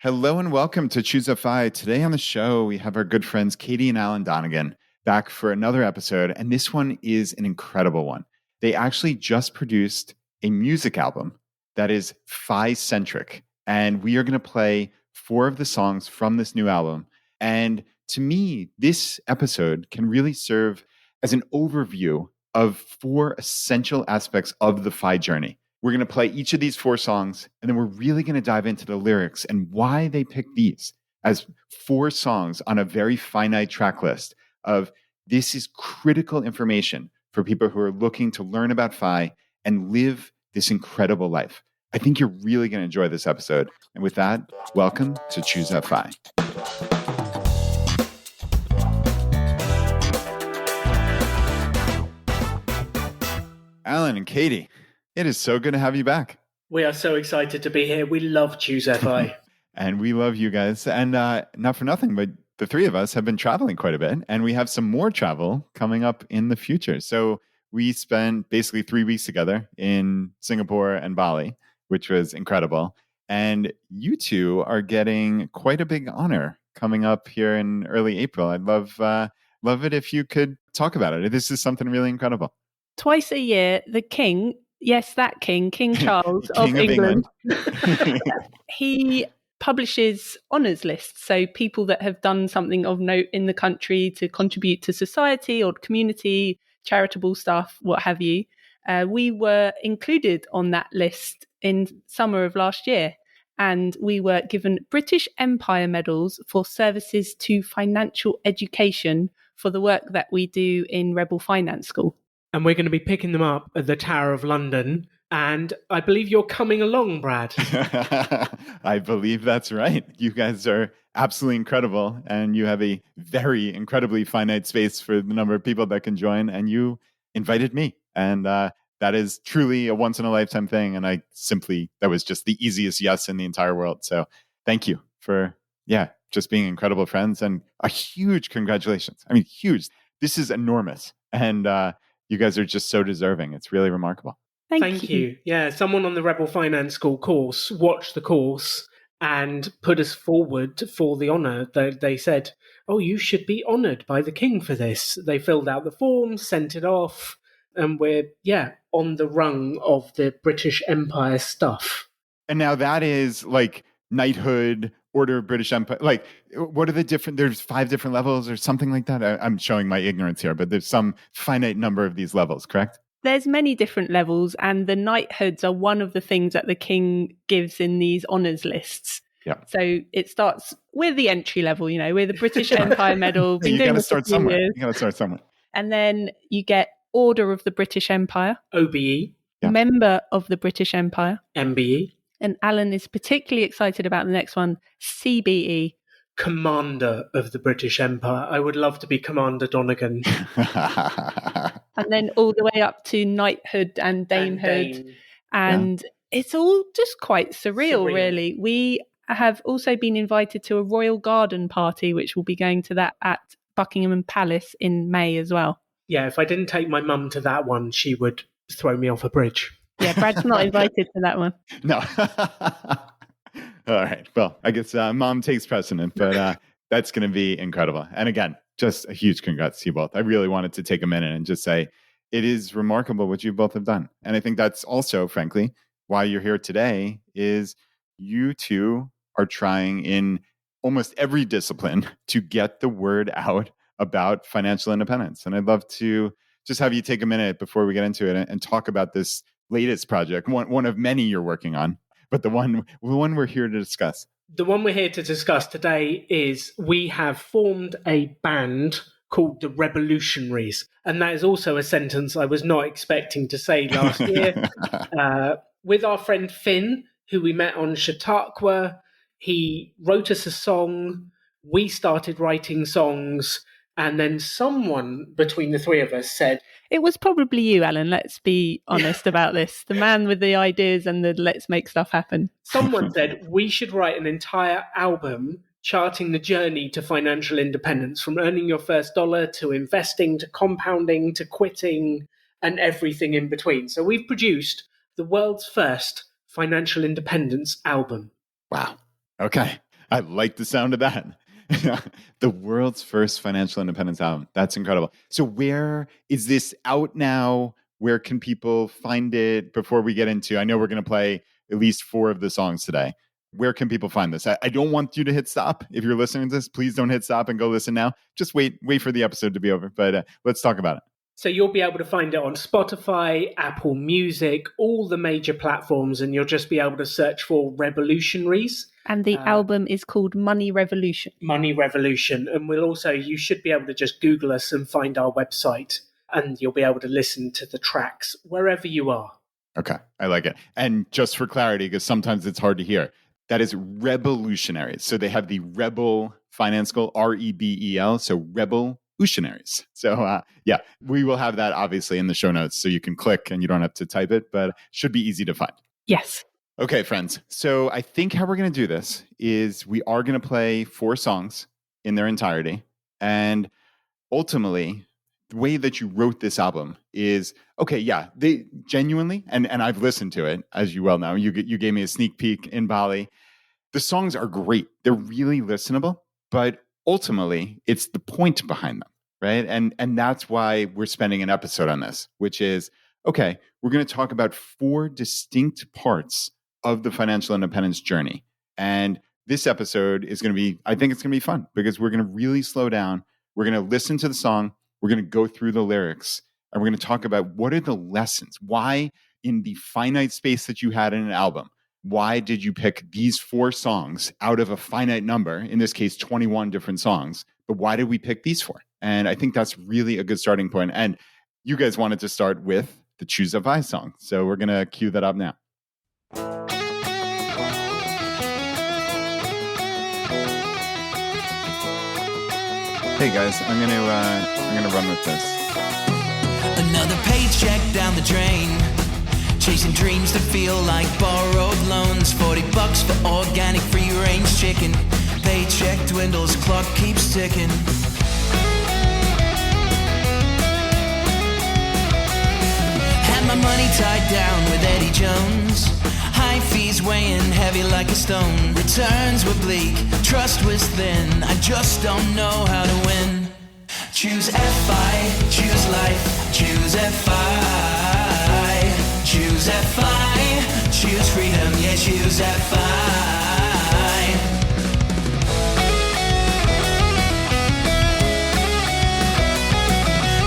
Hello and welcome to ChooseFI. Today on the show, we have our good friends Katie and Alan Donegan back for another episode, and this one is an incredible one. They actually just produced a music album that is FI-centric, and we are going to play 4 of the songs from this new album. And to me, this episode can really serve as an overview of 4 essential aspects of the FI journey. We're going to play each of these 4 songs, and then we're really going to dive into the lyrics and why they picked these as 4 songs on a very finite track list of this is critical information for people who are looking to learn about FI and live this incredible life. I think you're really going to enjoy this episode. And with that, welcome to ChooseFI. Alan and Katie, it is so good to have you back. We are so excited to be here. We love ChooseFI. And we love you guys. And not for nothing, but the 3 of us have been traveling quite a bit. And we have some more travel coming up in the future. So we spent basically 3 weeks together in Singapore and Bali, which was incredible. And you 2 are getting quite a big honor coming up here in early April. I'd love it if you could talk about it. This is something really incredible. Twice a year, the King, yes, that King Charles King of England, he publishes honours lists. So people that have done something of note in the country to contribute to society or community, charitable stuff, what have you. We were included on that list in summer of last year. And we were given British Empire medals for services to financial education for the work that we do in Rebel Finance School. And we're going to be picking them up at the Tower of London. And I believe you're coming along, Brad. I believe that's right. You guys are absolutely incredible. And you have a very incredibly finite space for the number of people that can join. And you invited me. And that is truly a once-in-a-lifetime thing. And that was just the easiest yes in the entire world. So thank you for, just being incredible friends. And a huge congratulations. I mean, huge. This is enormous. And you guys are just so deserving. It's really remarkable. Thank you. Yeah, someone on the Rebel Finance School course watched the course and put us forward for the honour. They said, oh, you should be honoured by the King for this. They filled out the form, sent it off, and we're, on the rung of the British Empire stuff. And now that is like knighthood, Order of British Empire. Like, what are the different, there's 5 different levels or something like that? I'm showing my ignorance here, but there's some finite number of these levels, correct? There's many different levels, and the knighthoods are one of the things that the King gives in these honours lists. Yeah. So it starts with the entry level, we're the British Empire medal. You got to start somewhere. You got to start somewhere. And then you get Order of the British Empire. OBE. Yeah. Member of the British Empire. MBE. And Alan is particularly excited about the next one, CBE. Commander of the British Empire. I would love to be Commander Donegan. And then all the way up to knighthood and damehood. And it's all just quite surreal, really. We have also been invited to a royal garden party, which will be going to that at Buckingham Palace in May as well. Yeah, if I didn't take my mum to that one, she would throw me off a bridge. Yeah, Brad's not invited to that one. No. All right. Well, I guess mom takes precedent, but that's going to be incredible. And again, just a huge congrats to you both. I really wanted to take a minute and just say it is remarkable what you both have done. And I think that's also, frankly, why you're here today is you 2 are trying in almost every discipline to get the word out about financial independence. And I'd love to just have you take a minute before we get into it and talk about this latest project, one of many you're working on, but the one we're here to discuss. The one we're here to discuss today is we have formed a band called the Rebelutionaries. And that is also a sentence I was not expecting to say last year. With our friend Finn, who we met on Chautauqua, he wrote us a song. We started writing songs. And then someone between the 3 of us said... It was probably you, Alan. Let's be honest about this. The man with the ideas and the let's make stuff happen. Someone said we should write an entire album charting the journey to financial independence, from earning your first dollar to investing to compounding to quitting and everything in between. So we've produced the world's first financial independence album. Wow. Okay. I like the sound of that. The world's first financial independence album. That's incredible. So where is this out now? Where can people find it before we get into, I know we're going to play at least 4 of the songs today. Where can people find this? I don't want you to hit stop. If you're listening to this, please don't hit stop and go listen now. Just wait for the episode to be over. But let's talk about it. So you'll be able to find it on Spotify, Apple Music, all the major platforms, and you'll just be able to search for Rebelutionaries. And the album is called Money Revolution. Money Revolution. And you should be able to just Google us and find our website, and you'll be able to listen to the tracks wherever you are. Okay, I like it. And just for clarity, because sometimes it's hard to hear, that is Rebelutionaries. So they have the Rebel Finance School, REBEL, so Rebelutionaries. So yeah, we will have that obviously in the show notes so you can click and you don't have to type it, but it should be easy to find. Yes. Okay, friends. So I think how we're going to do this is we are going to play 4 songs in their entirety. And ultimately, the way that you wrote this album is, okay, yeah, they genuinely, and I've listened to it, as you well know, you gave me a sneak peek in Bali. The songs are great. They're really listenable, but ultimately it's the point behind them, right? And that's why we're spending an episode on this, which is, okay, we're going to talk about 4 distinct parts of the financial independence journey. And this episode is going to be, I think it's going to be fun because we're going to really slow down. We're going to listen to the song. We're going to go through the lyrics and we're going to talk about what are the lessons? Why in the finite space that you had in an album, why did you pick these 4 songs out of a finite number, in this case, 21 different songs, but why did we pick these 4? And I think that's really a good starting point. And you guys wanted to start with the ChooseFI song. So we're going to cue that up now. Hey guys, I'm gonna run with this. Another paycheck down the drain, chasing dreams that feel like borrowed loans. $40 for organic free range chicken. Paycheck dwindles, clock keeps ticking. Had my money tied down with Eddie Jones. High fees weighing heavy like a stone. Returns were bleak, trust was thin. I just don't know how to win. Choose FI, choose life, choose FI. Choose FI, choose freedom, yeah, choose FI.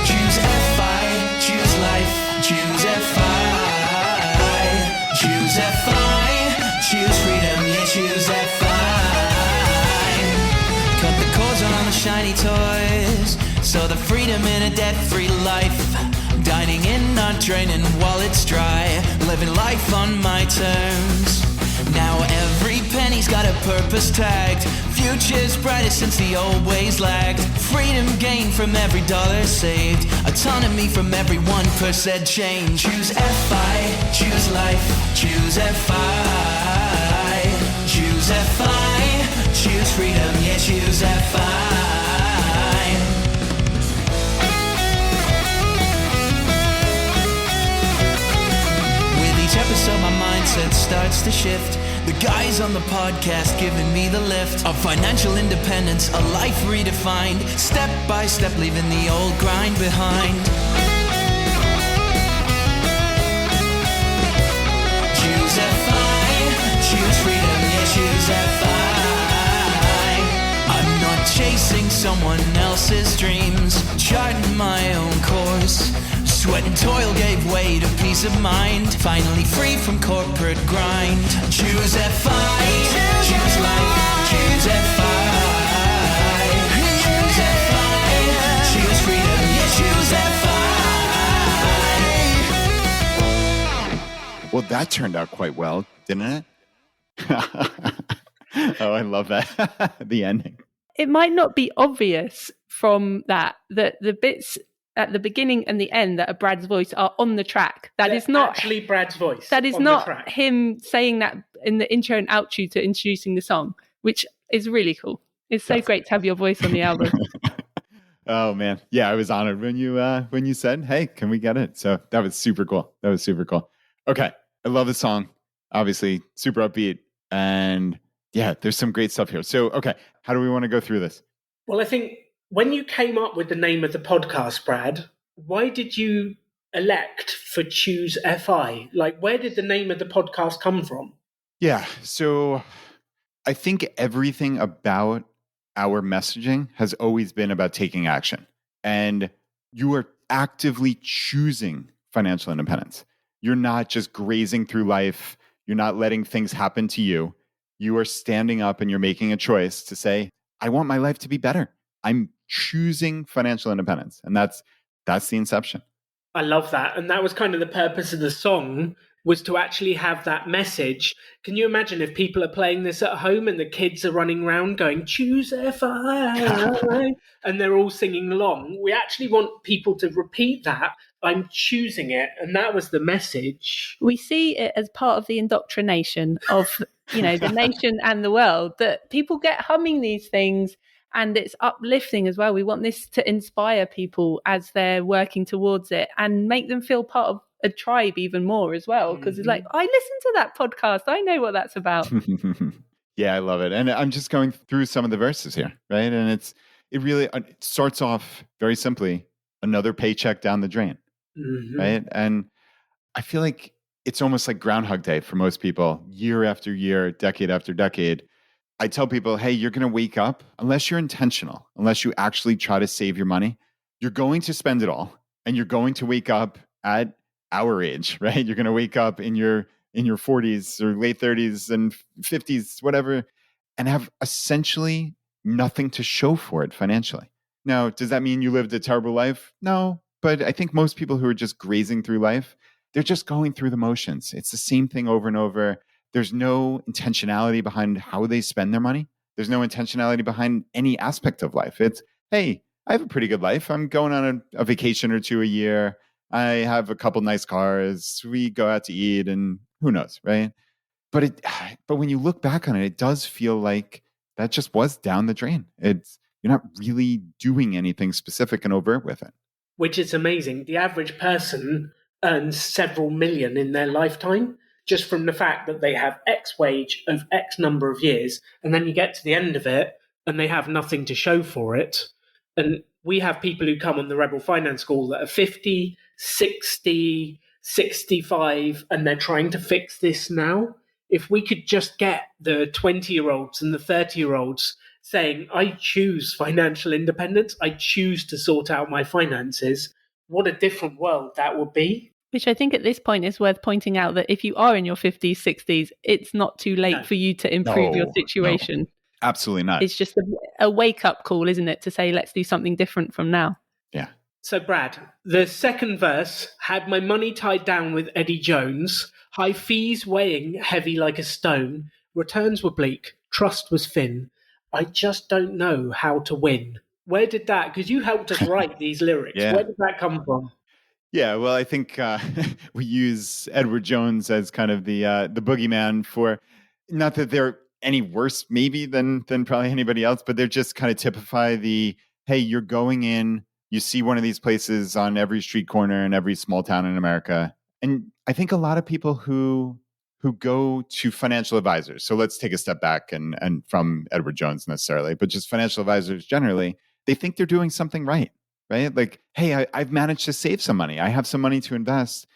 Choose FI, choose life, choose FI. Choose FI, choose freedom, yeah, choose FI. Cut the cords on the shiny toys, so the freedom in a debt-free life. Dining in, not draining wallets dry, living life on my terms. Now every penny's got a purpose tagged. Future's brightest since the old ways lagged. Freedom gained from every dollar saved. Autonomy from every 1% change. Choose FI, choose life, choose FI. Choose FI, choose freedom, yeah, choose FI. Each episode my mindset starts to shift. The guys on the podcast giving me the lift of financial independence, a life redefined, step by step leaving the old grind behind. Choose FI, choose freedom, yeah, choose FI. I'm not chasing someone else's dreams, charting my own course. Sweat and toil gave way to peace of mind. Finally free from corporate grind. Choose FI, choose life, choose FI. Choose FI, choose freedom, yeah, choose FI. Well, that turned out quite well, didn't it? Oh, I love that. The ending. It might not be obvious from that the bits at the beginning and the end that are Brad's voice are on the track. That is not actually Brad's voice. That is not him saying that in the intro and outro to introducing the song, which is really cool. It's so great to have your voice on the album. Oh man, yeah, I was honored when you said, "Hey, can we get it?" So that was super cool. Okay, I love the song. Obviously, super upbeat, and Yeah, there's some great stuff here. So, okay, how do we want to go through this? Well, I think when you came up with the name of the podcast, Brad, why did you elect for ChooseFI? Like, where did the name of the podcast come from? Yeah, so I think everything about our messaging has always been about taking action. And you are actively choosing financial independence. You're not just grazing through life. You're not letting things happen to you. You are standing up and you're making a choice to say, I want my life to be better. I'm choosing financial independence. And that's the inception. I love that. And that was kind of the purpose of the song, was to actually have that message. Can you imagine if people are playing this at home and the kids are running around going, ChooseFI, and they're all singing along? We actually want people to repeat that. I'm choosing it. And that was the message. We see it as part of the indoctrination of, the nation and the world, that people get humming these things. And it's uplifting as well. We want this to inspire people as they're working towards it and make them feel part of a tribe even more as well. Because it's like, I listened to that podcast. I know what that's about. Yeah, I love it. And I'm just going through some of the verses here, right? And it starts off very simply, another paycheck down the drain, right? And I feel like it's almost like Groundhog Day for most people, year after year, decade after decade. I tell people, hey, you're going to wake up, unless you're intentional, unless you actually try to save your money, you're going to spend it all. And you're going to wake up at our age, right? You're going to wake up in your 40s or late 30s and 50s, whatever, and have essentially nothing to show for it financially. Now, does that mean you lived a terrible life? No, but I think most people who are just grazing through life, they're just going through the motions. It's the same thing over and over. There's no intentionality behind how they spend their money. There's no intentionality behind any aspect of life. It's, hey, I have a pretty good life. I'm going on a vacation or two a year. I have a couple nice cars. We go out to eat and who knows, right? But when you look back on it, it does feel like that just was down the drain. You're not really doing anything specific and overt with it. Which is amazing. The average person earns several million in their lifetime, just from the fact that they have X wage of X number of years, and then you get to the end of it and they have nothing to show for it. And we have people who come on the Rebel Finance School that are 50, 60, 65, and they're trying to fix this now. If we could just get the 20-year-olds and the 30-year-olds saying, I choose financial independence, I choose to sort out my finances, what a different world that would be. Which I think at this point is worth pointing out that if you are in your 50s, 60s, it's not too late for you to improve your situation. No, absolutely not. It's just a wake-up call, isn't it, to say, let's do something different from now. Yeah. So, Brad, the second verse, had my money tied down with Eddie Jones, high fees weighing heavy like a stone, returns were bleak, trust was thin, I just don't know how to win. Where did that, because you helped us write these lyrics, Where did that come from? Yeah, well, I think we use Edward Jones as kind of the boogeyman for, not that they're any worse maybe than probably anybody else, but they're just kind of typify the, hey, you're going in, you see one of these places on every street corner in every small town in America. And I think a lot of people who go to financial advisors, so let's take a step back and from Edward Jones necessarily, but just financial advisors generally, they think they're doing something right? Like, hey, I've managed to save some money. I have some money to invest.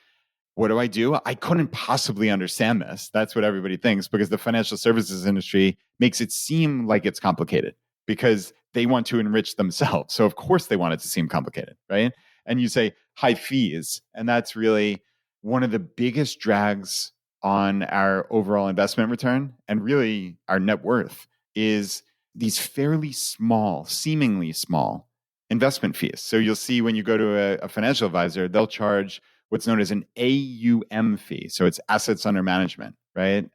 What do? I couldn't possibly understand this. That's what everybody thinks, because the financial services industry makes it seem like it's complicated because they want to enrich themselves. So of course they want it to seem complicated, right? And you say high fees, and that's really one of the biggest drags on our overall investment return and really our net worth is these fairly small, seemingly small investment fees. So you'll see when you go to a financial advisor, they'll charge what's known as an AUM fee. So it's assets under management, right?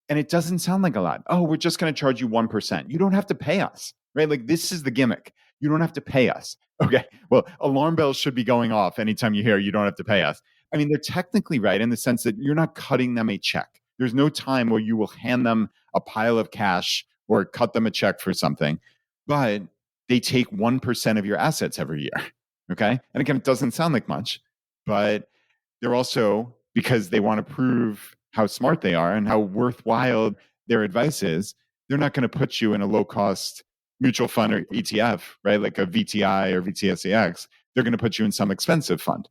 And it doesn't sound like a lot. Oh, we're just going to charge you 1%. You don't have to pay us, right? Like, this is the gimmick. You don't have to pay us. Okay. Well, alarm bells should be going off anytime you hear you don't have to pay us. I mean, they're technically right in the sense that you're not cutting them a check. There's no time where you will hand them a pile of cash or cut them a check for something, but they take 1% of your assets every year. Okay. And again, it doesn't sound like much, but they're also, because they want to prove how smart they are and how worthwhile their advice is, they're not going to put you in a low-cost mutual fund or ETF, right? Like a VTI or VTSAX. They're going to put you in some expensive fund.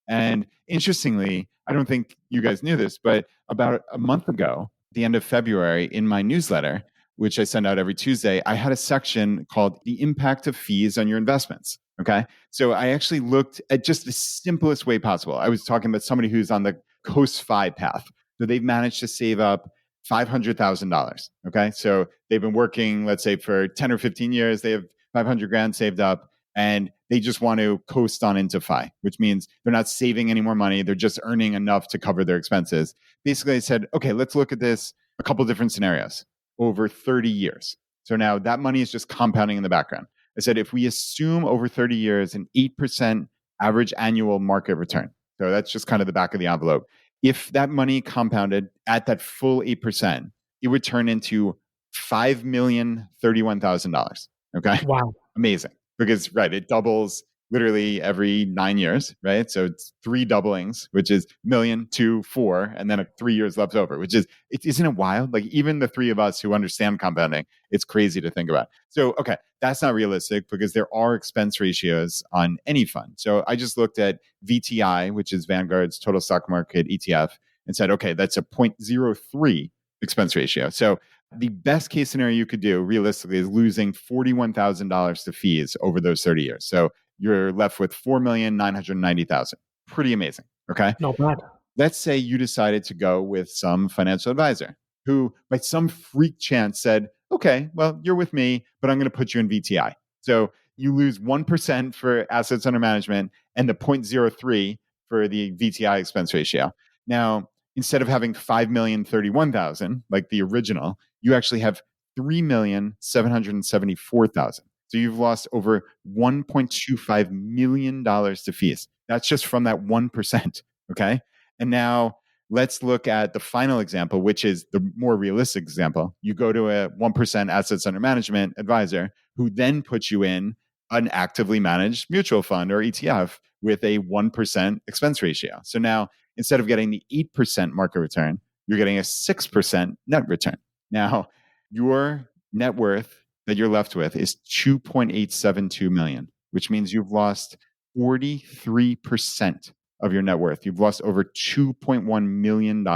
And interestingly, I don't think you guys knew this, but about a month ago, the end of February, in my newsletter, which I send out every Tuesday, I had a section called The Impact of Fees on Your Investments. Okay. So I actually looked at just the simplest way possible. I was talking about somebody who's on the ChooseFI path. So they've managed to save up $500,000. Okay. So they've been working, let's say, for 10 or 15 years. They have 500 grand saved up and they just want to coast on into FI, which means they're not saving any more money. They're just earning enough to cover their expenses. Basically, I said, okay, let's look at this, a couple of different scenarios over 30 years. So now that money is just compounding in the background. I said, if we assume over 30 years an 8% average annual market return, so that's just kind of the back of the envelope. If that money compounded at that full 8%, it would turn into $5,031,000. Okay. Wow. Amazing. Because, right, it doubles literally every 9 years, right? So it's 3 doublings, which is million, 2, 4, and then 3 years left over, which is, isn't it wild? Like even the three of us who understand compounding, it's crazy to think about. So, okay, that's not realistic because there are expense ratios on any fund. So I just looked at VTI, which is Vanguard's total stock market ETF, and said, okay, that's a 0.03 expense ratio. So the best case scenario you could do realistically is losing $41,000 to fees over those 30 years. So you're left with $4,990,000. Pretty amazing. Okay. Not bad. Let's say you decided to go with some financial advisor who, by some freak chance, said, okay, well, you're with me, but I'm going to put you in VTI. So you lose 1% for assets under management and the 0.03 for the VTI expense ratio. Now, instead of having $5,031,000, like the original, you actually have $3,774,000. So you've lost over $1.25 million to fees. That's just from that 1%. Okay. And now let's look at the final example, which is the more realistic example. You go to a 1% assets under management advisor who then puts you in an actively managed mutual fund or ETF with a 1% expense ratio. So now instead of getting the 8% market return, you're getting a 6% net return. Now, your net worth that you're left with is $2.872 million, which means you've lost 43% of your net worth. You've lost over $2.1 million.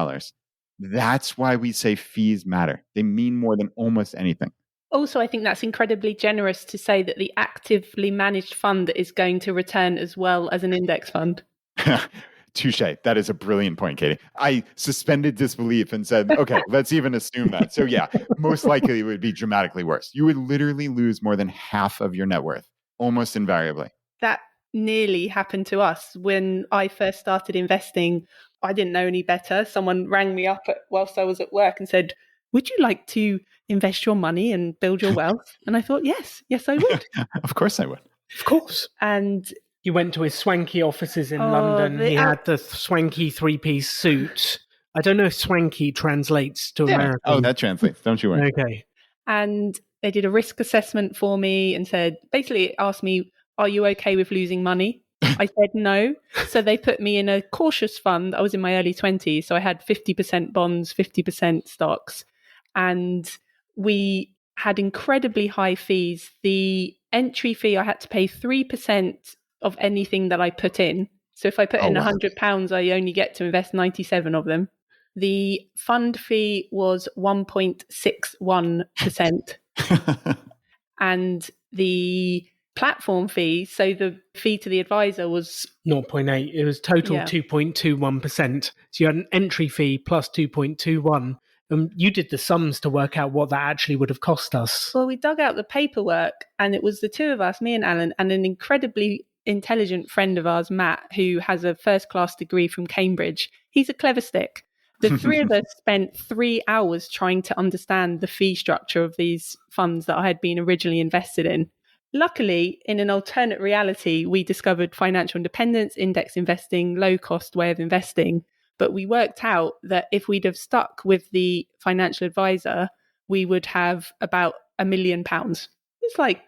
That's why we say fees matter. They mean more than almost anything. Also, I think that's incredibly generous to say that the actively managed fund is going to return as well as an index fund. Touche. That is a brilliant point, Katie. I suspended disbelief and said, okay, let's even assume that. So yeah, most likely it would be dramatically worse. You would literally lose more than half of your net worth, almost invariably. That nearly happened to us when I first started investing. I didn't know any better. Someone rang me up whilst I was at work and said, would you like to invest your money and build your wealth? And I thought, yes, I would. Of course I would. Of course. And you went to his swanky offices in London. He had the swanky 3-piece suit. I don't know if swanky translates to American. Oh, that translates. Don't you worry. Okay. And they did a risk assessment for me and basically asked me, are you okay with losing money? I said no. So they put me in a cautious fund. I was in my early 20s. So I had 50% bonds, 50% stocks. And we had incredibly high fees. The entry fee, I had to pay 3% of anything that I put in. So if I put in £100, I only get to invest 97 of them. The fund fee was 1.61%. And the platform fee, so the fee to the advisor was 0.8. It was total 2.21%. So you had an entry fee plus 2.21. You did the sums to work out what that actually would have cost us. Well, we dug out the paperwork and it was the two of us, me and Alan, and an incredibly intelligent friend of ours, Matt, who has a first-class degree from Cambridge. He's a clever stick. The three of us spent 3 hours trying to understand the fee structure of these funds that I had been originally invested in. Luckily, in an alternate reality, we discovered financial independence, index investing, low-cost way of investing. But we worked out that if we'd have stuck with the financial advisor, we would have about £1 million. It's like,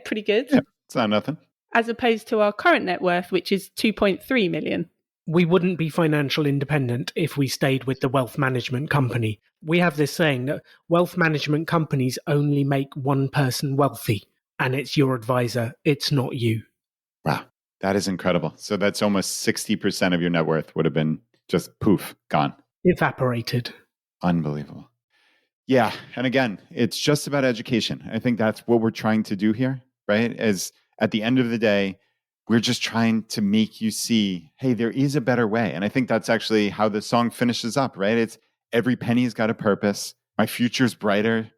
pretty good. Yeah, it's not nothing. As opposed to our current net worth, which is 2.3 million. we wouldn't be financial independent if we stayed with the wealth management company. We have this saying that wealth management companies only make one person wealthy, and it's your advisor, it's not you. Wow, that is incredible. So that's almost 60% of your net worth would have been just poof, gone. Evaporated. Unbelievable. Yeah. And again, it's just about education. I think that's what we're trying to do here, right? As at the end of the day, we're just trying to make you see, hey, there is a better way. And I think that's actually how the song finishes up, right? It's every penny's got a purpose. My future's brighter.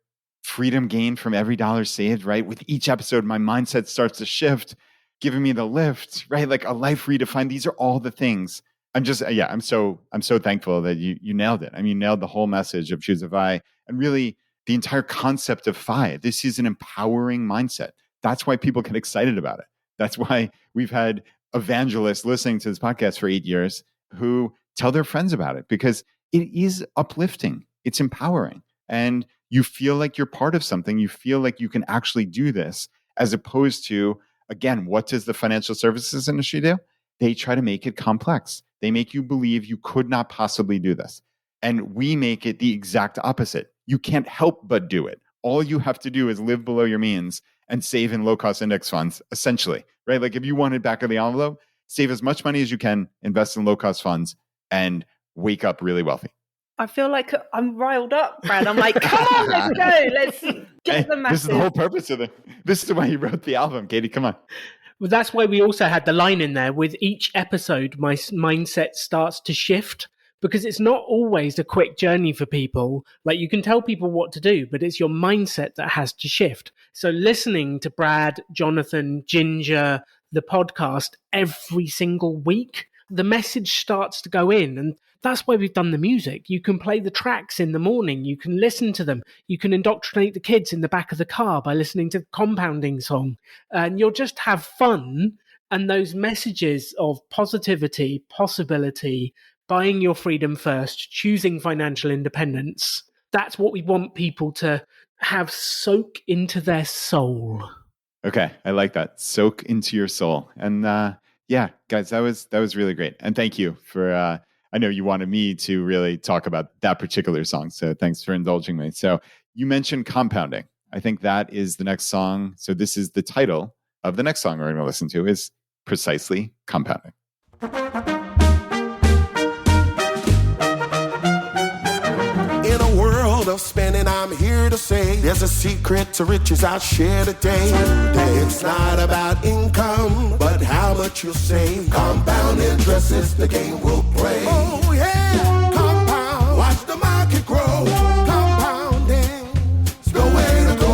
Freedom gained from every dollar saved, right? With each episode, my mindset starts to shift, giving me the lift, right? Like a life redefined. These are all the things. I'm so thankful that you nailed it. I mean, you nailed the whole message of ChooseFI and really the entire concept of FI. This is an empowering mindset. That's why people get excited about it. That's why we've had evangelists listening to this podcast for 8 years who tell their friends about it because it is uplifting. It's empowering. And you feel like you're part of something. You feel like you can actually do this as opposed to, again, what does the financial services industry do? They try to make it complex. They make you believe you could not possibly do this. And we make it the exact opposite. You can't help but do it. All you have to do is live below your means and save in low-cost index funds, essentially, right? Like if you wanted back of the envelope, save as much money as you can, invest in low-cost funds, and wake up really wealthy. I feel like I'm riled up, Brad. I'm like, come on, let's go. Let's get the message. This is the whole purpose of it. This is why you wrote the album, Katie. Come on. Well, that's why we also had the line in there. With each episode, my mindset starts to shift because it's not always a quick journey for people. Like you can tell people what to do, but it's your mindset that has to shift. So listening to Brad, Jonathan, Ginger, the podcast every single week, the message starts to go in. And that's why we've done the music. You can play the tracks in the morning. You can listen to them. You can indoctrinate the kids in the back of the car by listening to the compounding song. And you'll just have fun. And those messages of positivity, possibility, buying your freedom first, choosing financial independence, that's what we want people to have soak into their soul. Okay, I like that. Soak into your soul. And yeah, guys, that was really great. And thank you for I know you wanted me to really talk about that particular song. So thanks for indulging me. So you mentioned compounding. I think that is the next song. So this is the title of the next song we're going to listen to is precisely compounding. In a world of spending, I'm here to say there's a secret to riches I'll share today. It's not about income, but how much you save. Compound interest is the game we'll play. Oh yeah, compound, watch the market grow. Compounding is the way to go.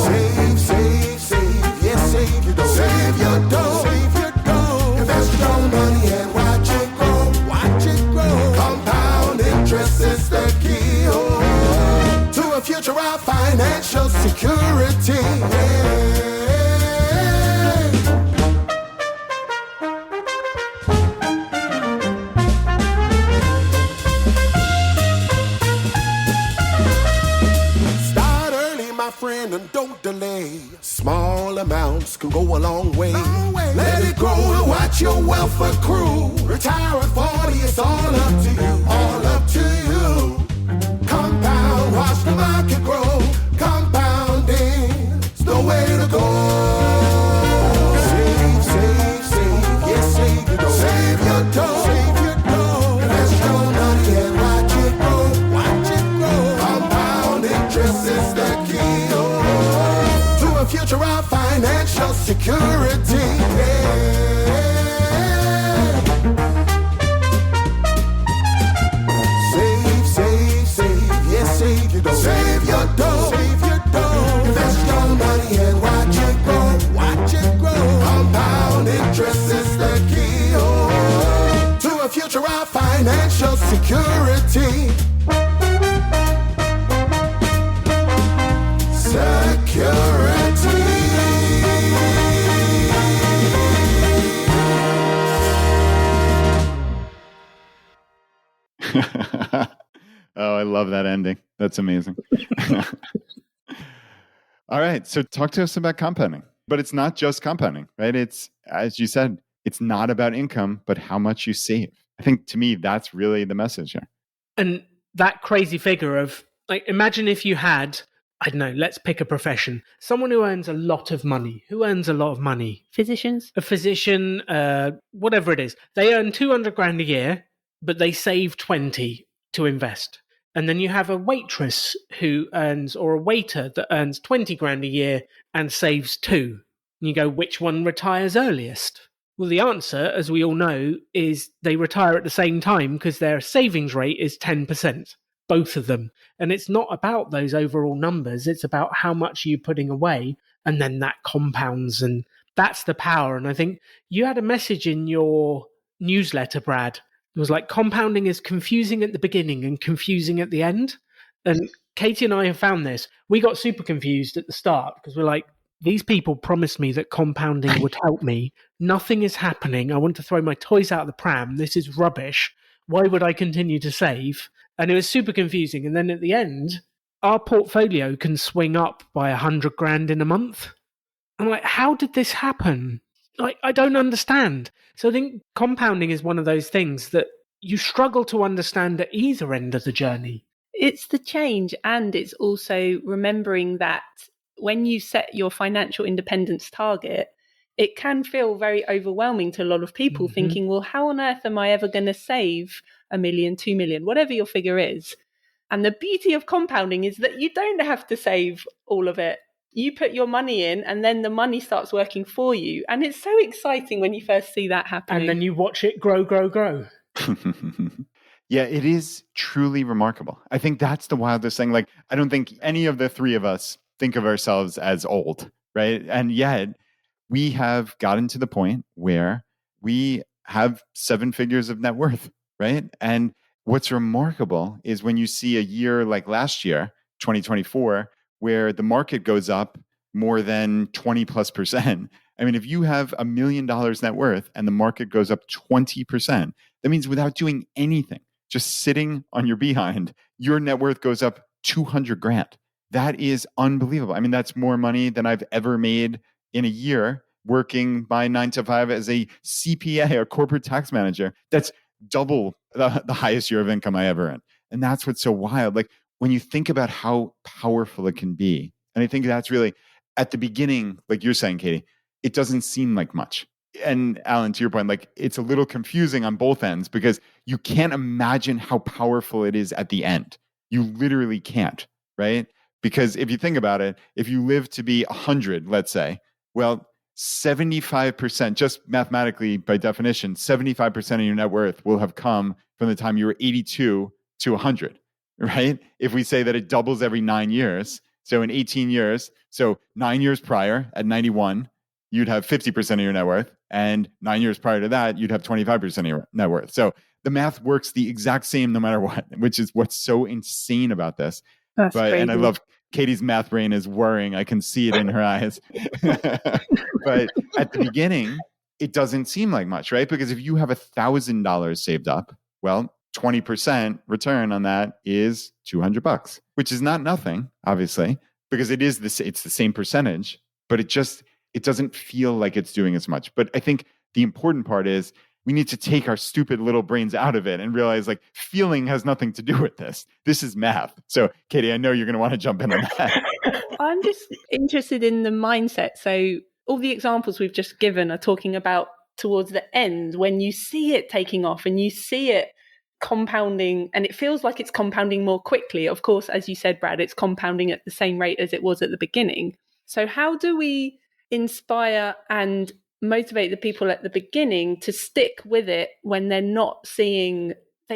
Save, save, save, yes, save your dough. Save your dough, save your dough. Invest your money and watch it grow, watch it grow. Compound interest is the key to a future of financial security. Yeah. Start early, my friend, and don't delay. Small amounts can go a long way. Let it grow and watch your wealth accrue. Retire at 40, it's all up to you. All up to you. Compound, watch the market grow. Compounding is the way to go. Save, save, save, yes, save your dough. Save your dough, save your dough. Invest your money and watch it grow, watch it grow. Compound interest is the key to a future of financial security. Yeah. Save your dough, save your dough, save your dough. Invest your money and watch it grow, watch it grow. Compound interest is the key to a future of financial security. Oh, I love that ending. That's amazing. All right. So talk to us about compounding. But it's not just compounding, right? It's, as you said, It's not about income, but how much you save. I think to me, that's really the message here. And that crazy figure of, like, imagine if you had, I don't know, let's pick a profession. Someone who earns a lot of money. Who earns a lot of money? Physicians? A physician, whatever it is. They earn 200 grand a year, but they save 20 to invest. And then you have a waitress who earns, or a waiter that earns 20 grand a year and saves 2. And you go, which one retires earliest? Well, the answer, as we all know, is they retire at the same time because their savings rate is 10%, both of them. And it's not about those overall numbers. It's about how much you're putting away, and then that compounds, and that's the power. And I think you had a message in your newsletter, Brad. It was like, compounding is confusing at the beginning and confusing at the end. And Katie and I have found this. We got super confused at the start because we're like, these people promised me that compounding would help me. Nothing is happening. I want to throw my toys out of the pram. This is rubbish. Why would I continue to save? And it was super confusing. And then at the end, our portfolio can swing up by 100 grand in a month. I'm like, how did this happen? Like, I don't understand. So I think compounding is one of those things that you struggle to understand at either end of the journey. It's the change, and it's also remembering that when you set your financial independence target, it can feel very overwhelming to a lot of people, thinking, well, how on earth am I ever going to save $1 million, 2 million, whatever your figure is? And the beauty of compounding is that you don't have to save all of it. You put your money in, and then the money starts working for you. And it's so exciting when you first see that happening. And then you watch it grow, grow, grow. Yeah, it is truly remarkable. I think that's the wildest thing. Like, I don't think any of the three of us think of ourselves as old, right? And yet we have gotten to the point where we have 7 figures of net worth, right? And what's remarkable is when you see a year like last year, 2024, where the market goes up more than 20+%. I mean, if you have $1 million net worth and the market goes up 20%, that means without doing anything, just sitting on your behind, your net worth goes up 200 grand. That is unbelievable. I mean, that's more money than I've ever made in a year working my 9 to 5 as a CPA, a corporate tax manager. That's double the highest year of income I ever earned. And that's what's so wild. Like, when you think about how powerful it can be, and I think that's really at the beginning, like you're saying, Katie, it doesn't seem like much. And Alan, to your point, like, it's a little confusing on both ends because you can't imagine how powerful it is at the end. You literally can't, right? Because if you think about it, if you live to be 100, let's say, well, 75%, just mathematically by definition, 75% of your net worth will have come from the time you were 82 to 100, right? If we say that it doubles every 9 years, so in 18 years, so 9 years prior at 91, you'd have 50% of your net worth. And 9 years prior to that, you'd have 25% of your net worth. So the math works the exact same no matter what, which is what's so insane about this. That's crazy. And I love Katie's math brain is worrying. I can see it in her eyes. But at the beginning, it doesn't seem like much, right? Because if you have $1,000 saved up, well, 20% return on that is $200, which is not nothing, obviously, because it's the same percentage, but it doesn't feel like it's doing as much. But I think the important part is we need to take our stupid little brains out of it and realize, like, feeling has nothing to do with this. This is math. So, Katie, I know you're going to want to jump in on that. I'm just interested in the mindset. So all the examples we've just given are talking about towards the end, when you see it taking off and you see it compounding, and it feels like it's compounding more quickly. Of course, as you said, Brad, it's compounding at the same rate as it was at the beginning. So how do we inspire and motivate the people at the beginning to stick with it when they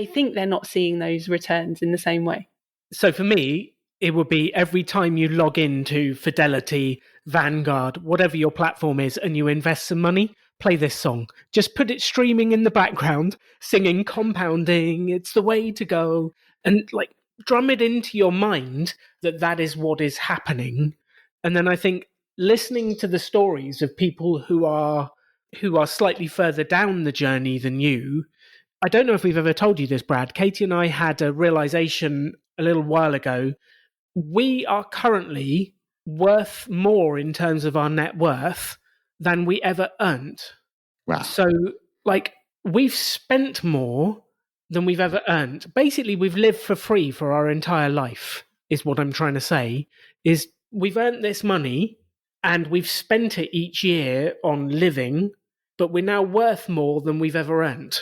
think they're not seeing those returns in the same way? So for me, it would be every time you log into Fidelity, Vanguard, whatever your platform is, and you invest some money, play this song. Just put it streaming in the background, singing compounding, it's the way to go. And like, drum it into your mind that is what is happening. And then I think listening to the stories of people who are slightly further down the journey than you. I don't know if we've ever told you this, Brad. Katie and I had a realization a little while ago. We are currently worth more in terms of our net worth than we ever earned. Wow. So, like, we've spent more than we've ever earned. Basically, we've lived for free for our entire life, is what I'm trying to say, is we've earned this money and we've spent it each year on living, but we're now worth more than we've ever earned.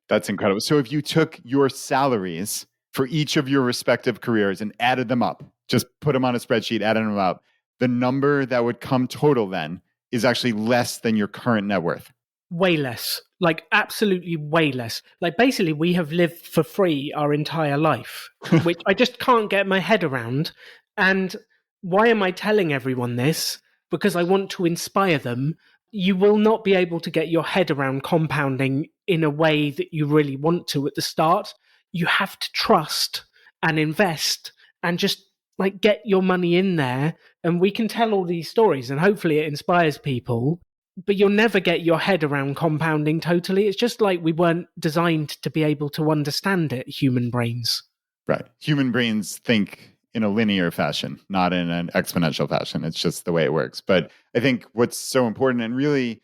That's incredible. So if you took your salaries for each of your respective careers and added them up, just put them on a spreadsheet, added them up, the number that would come total then is actually less than your current net worth. Way less. Like, absolutely way less. Like, basically, we have lived for free our entire life, which I just can't get my head around. And why am I telling everyone this? Because I want to inspire them. You will not be able to get your head around compounding in a way that you really want to at the start. You have to trust and invest and just like get your money in there. And we can tell all these stories and hopefully it inspires people, but you'll never get your head around compounding totally. It's just like we weren't designed to be able to understand it, human brains. Right. Human brains think in a linear fashion, not in an exponential fashion. It's just the way it works. But I think what's so important, and really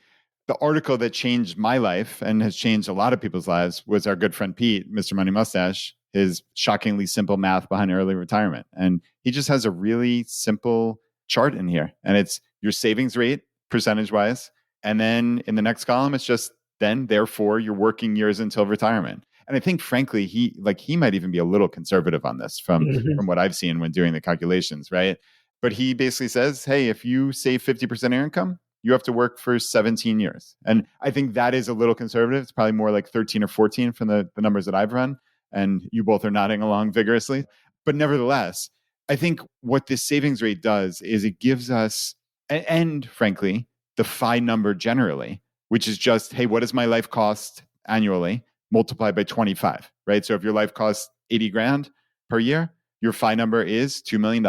the article that changed my life and has changed a lot of people's lives, was our good friend Pete, Mr. Money Mustache, his shockingly simple math behind early retirement. And he just has a really simple chart in here. And it's your savings rate, percentage-wise. And then in the next column, it's just then, therefore, your working years until retirement. And I think, frankly, he might even be a little conservative on this from what I've seen when doing the calculations, right? But he basically says, hey, if you save 50% of your income, you have to work for 17 years. And I think that is a little conservative. It's probably more like 13 or 14 from the numbers that I've run. And you both are nodding along vigorously. But nevertheless, I think what this savings rate does is it gives us, and frankly, the FI number generally, which is just, hey, what does my life cost annually? Multiplied by 25, right? So if your life costs 80 grand per year, your FI number is $2 million,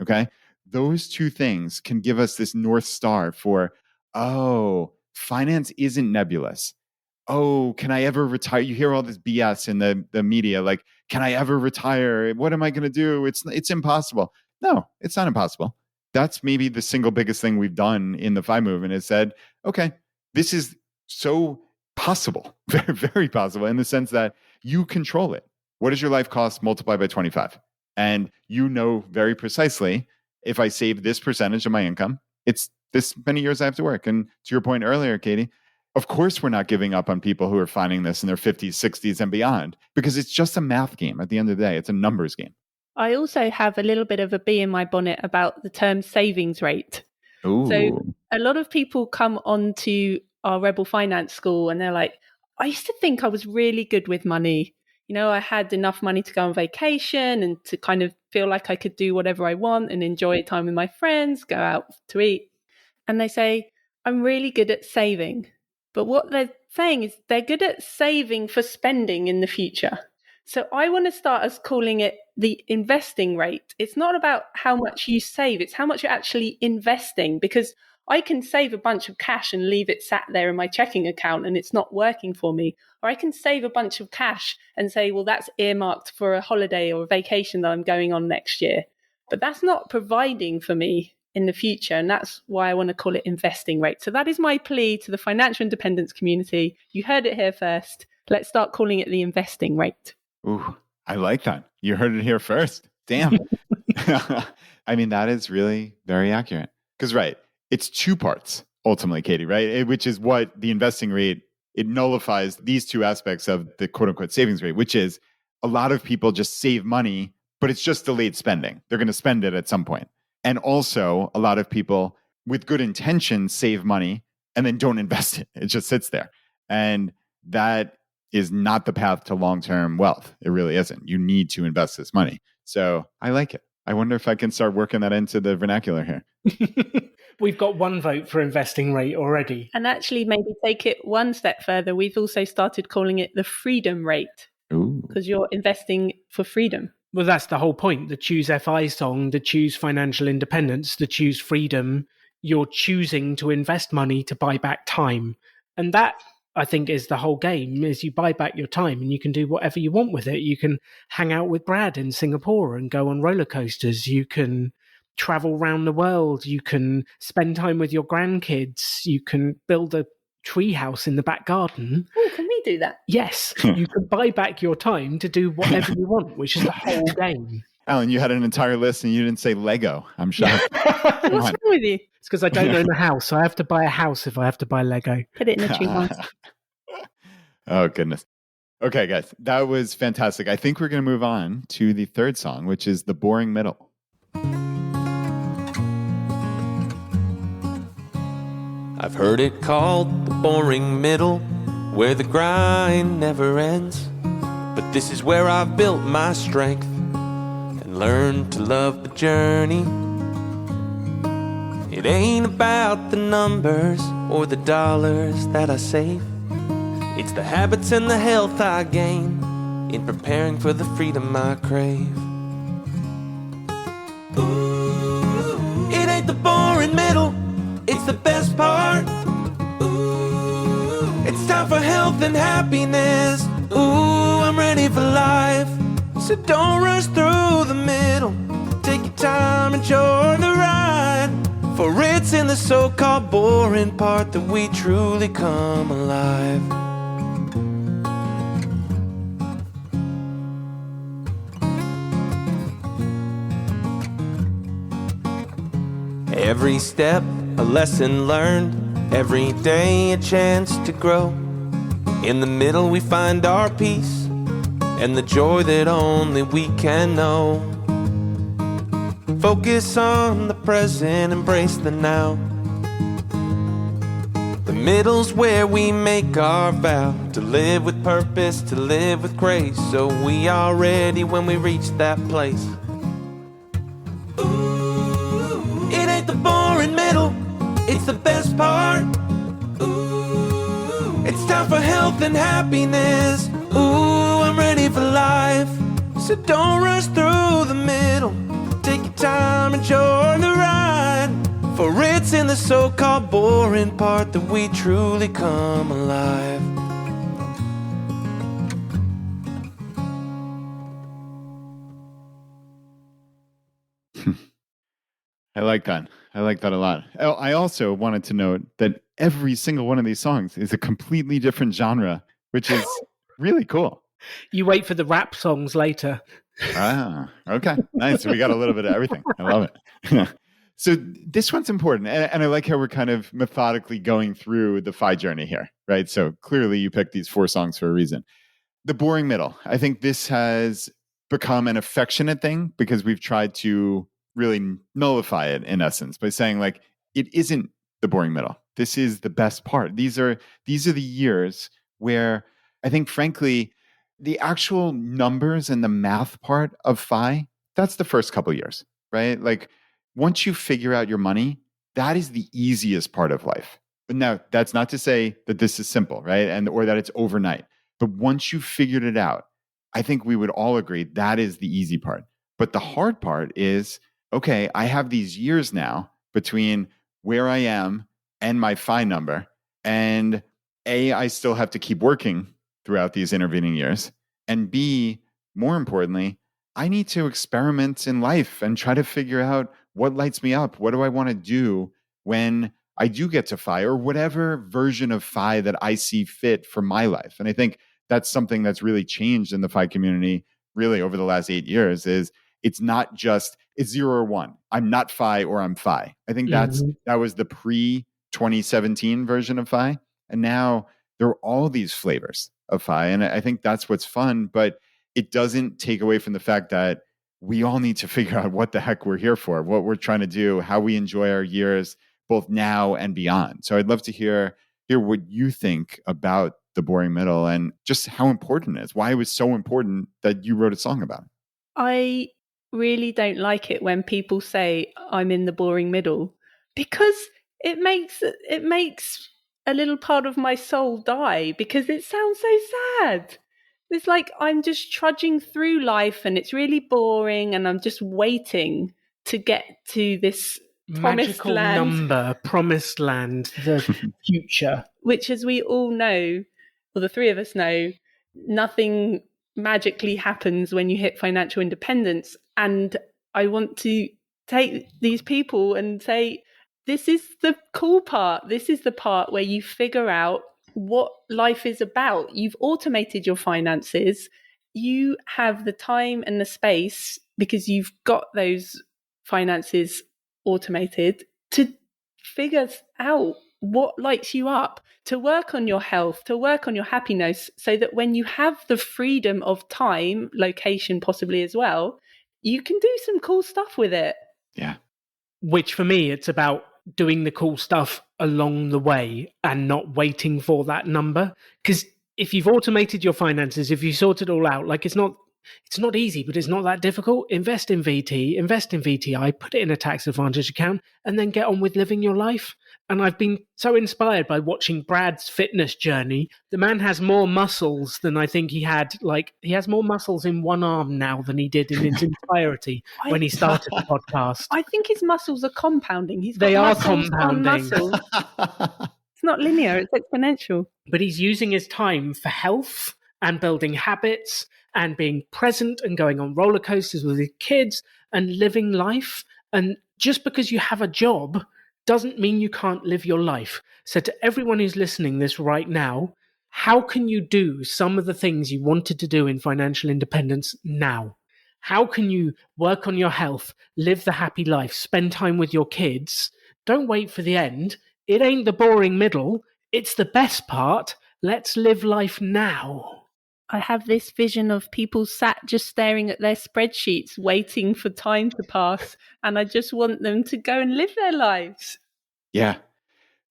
okay? Those two things can give us this North Star for, oh, finance isn't nebulous. Oh, can I ever retire? You hear all this BS in the media, like, can I ever retire? What am I going to do? It's impossible. No, it's not impossible. That's maybe the single biggest thing we've done in the FI movement is said, okay, this is so possible, very, very possible in the sense that you control it. What does your life cost multiplied by 25? And you know very precisely, if I save this percentage of my income, it's this many years I have to work. And to your point earlier, Katie, of course, we're not giving up on people who are finding this in their 50s, 60s, and beyond, because it's just a math game. At the end of the day, it's a numbers game. I also have a little bit of a bee in my bonnet about the term savings rate. Ooh. So a lot of people come onto our Rebel Finance School and they're like, I used to think I was really good with money. You know, I had enough money to go on vacation and to kind of feel like I could do whatever I want and enjoy time with my friends, go out to eat. And they say, I'm really good at saving. But what they're saying is they're good at saving for spending in the future. So I want to start us calling it the investing rate. It's not about how much you save, it's how much you're actually investing, because I can save a bunch of cash and leave it sat there in my checking account and it's not working for me. Or I can save a bunch of cash and say, well, that's earmarked for a holiday or a vacation that I'm going on next year. But that's not providing for me in the future. And that's why I want to call it investing rate. So that is my plea to the financial independence community. You heard it here first. Let's start calling it the investing rate. Ooh, I like that. You heard it here first. Damn. I mean, that is really very accurate. Because, right, it's two parts, ultimately, Katie, right? Which is what the investing rate, it nullifies these two aspects of the quote-unquote savings rate, which is a lot of people just save money, but it's just delayed spending. They're going to spend it at some point. And also, a lot of people with good intentions save money and then don't invest it. It just sits there. And that is not the path to long-term wealth. It really isn't. You need to invest this money. So I like it. I wonder if I can start working that into the vernacular here. We've got one vote for investing rate already. And actually, maybe take it one step further. We've also started calling it the freedom rate. Ooh. Because you're investing for freedom. Well, that's the whole point. The ChooseFI song, the Choose Financial Independence, the Choose Freedom. You're choosing to invest money to buy back time. And that, I think, is the whole game, is you buy back your time and you can do whatever you want with it. You can hang out with Brad in Singapore and go on roller coasters. You can travel around the world. You can spend time with your grandkids. You can build a treehouse in the back garden. Oh, can we do that? Yes, you can buy back your time to do whatever you want, which is the whole game. Alan, you had an entire list and you didn't say Lego. I'm shocked. What's wrong with you? It's because I don't own a house, so I have to buy a house if I have to buy Lego. Put it in a treehouse. Oh, goodness. Okay, guys, that was fantastic. I think we're going to move on to the third song, which is The Boring Middle. I've heard it called the boring middle, where the grind never ends. But this is where I've built my strength and learned to love the journey. It ain't about the numbers or the dollars that I save. It's the habits and the health I gain in preparing for the freedom I crave. Ooh, it ain't the boring middle, it's the best part. Ooh, it's time for health and happiness. Ooh, I'm ready for life. So don't rush through the middle. Take your time, enjoy the ride. For it's in the so-called boring part that we truly come alive. Every step a lesson learned, every day a chance to grow. In the middle we find our peace and the joy that only we can know. Focus on the present, embrace the now. The middle's where we make our vow to live with purpose, to live with grace, so we are ready when we reach that place. It ain't the boring middle, it's the best part. Ooh, it's time for health and happiness. Ooh, I'm ready for life. So don't rush through the middle. Take your time, enjoy the ride. For it's in the so-called boring part that we truly come alive. I like that. I like that a lot. I also wanted to note that every single one of these songs is a completely different genre, which is really cool. You wait for the rap songs later. Ah, okay. Nice. So we got a little bit of everything. I love it. So this one's important. And I like how we're kind of methodically going through the FI journey here, right? So clearly you picked these 4 songs for a reason. The boring middle. I think this has become an affectionate thing because we've tried to really nullify it in essence by saying like, it isn't the boring middle. This is the best part. These are the years where I think, frankly, the actual numbers and the math part of FI, that's the first couple of years, right? Like once you figure out your money, that is the easiest part of life. But now that's not to say that this is simple, right? Or that it's overnight. But once you've figured it out, I think we would all agree that is the easy part. But the hard part is, okay, I have these years now between where I am and my FI number. And A, I still have to keep working throughout these intervening years. And B, more importantly, I need to experiment in life and try to figure out what lights me up. What do I want to do when I do get to FI, or whatever version of FI that I see fit for my life? And I think that's something that's really changed in the FI community really over the last 8 years is it's not just, it's 0 or 1. I'm not FI or I'm FI. I think that was the pre-2017 version of FI. And now there are all these flavors of FI. And I think that's what's fun, but it doesn't take away from the fact that we all need to figure out what the heck we're here for, what we're trying to do, how we enjoy our years, both now and beyond. So I'd love to hear what you think about the boring middle and just how important it is, why it was so important that you wrote a song about it. I really don't like it when people say I'm in the boring middle, because it makes a little part of my soul die, because it sounds so sad. It's like I'm just trudging through life and it's really boring and I'm just waiting to get to this magical number, promised land, the future. Which, as we all know, or the 3 of us know, nothing magically happens when you hit financial independence. And I want to take these people and say, This is the cool part. This is the part where you figure out what life is about. You've automated your finances. You have the time and the space because you've got those finances automated to figure out what lights you up, to work on your health, to work on your happiness, so that when you have the freedom of time, location possibly as well, you can do some cool stuff with it. Yeah. Which for me, it's about doing the cool stuff along the way and not waiting for that number. Because if you've automated your finances, if you sort it all out, like it's not easy, but it's not that difficult. Invest in VT, invest in VTI, put it in a tax advantage account, and then get on with living your life. And I've been so inspired by watching Brad's fitness journey. The man has more muscles than I think he had. Like, he has more muscles in one arm now than he did in its entirety when he started the podcast. I think his muscles are compounding. They are muscles on compounding. muscles. It's not linear, it's exponential. But he's using his time for health and building habits and being present and going on roller coasters with his kids and living life. And just because you have a job doesn't mean you can't live your life. So to everyone who's listening this right now, how can you do some of the things you wanted to do in financial independence now? How can you work on your health, live the happy life, spend time with your kids? Don't wait for the end. It ain't the boring middle. It's the best part. Let's live life now. I have this vision of people sat just staring at their spreadsheets, waiting for time to pass, and I just want them to go and live their lives. Yeah.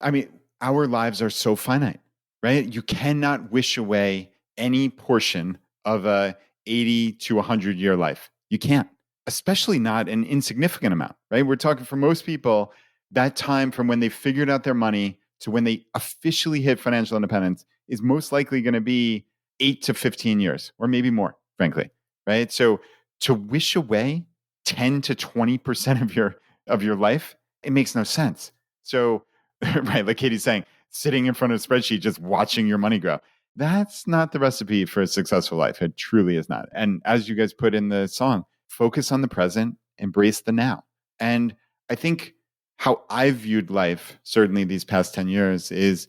I mean, our lives are so finite, right? You cannot wish away any portion of a 80 to 100-year life. You can't, especially not an insignificant amount, right? We're talking for most people, that time from when they figured out their money to when they officially hit financial independence is most likely going to be 8 to 15 years, or maybe more, frankly, right? So to wish away 10 to 20% of your life, it makes no sense. So, right, like Katie's saying, sitting in front of a spreadsheet, just watching your money grow. That's not the recipe for a successful life. It truly is not. And as you guys put in the song, focus on the present, embrace the now. And I think how I've viewed life, certainly these past 10 years, is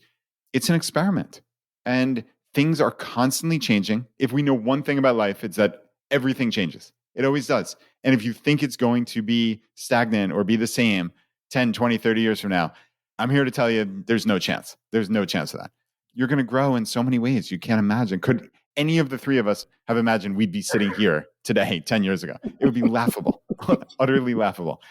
it's an experiment. And things are constantly changing. If we know one thing about life, it's that everything changes. It always does. And if you think it's going to be stagnant or be the same 10, 20, 30 years from now, I'm here to tell you there's no chance. There's no chance of that. You're going to grow in so many ways you can't imagine. Could any of the three of us have imagined we'd be sitting here today 10 years ago? It would be laughable, utterly laughable,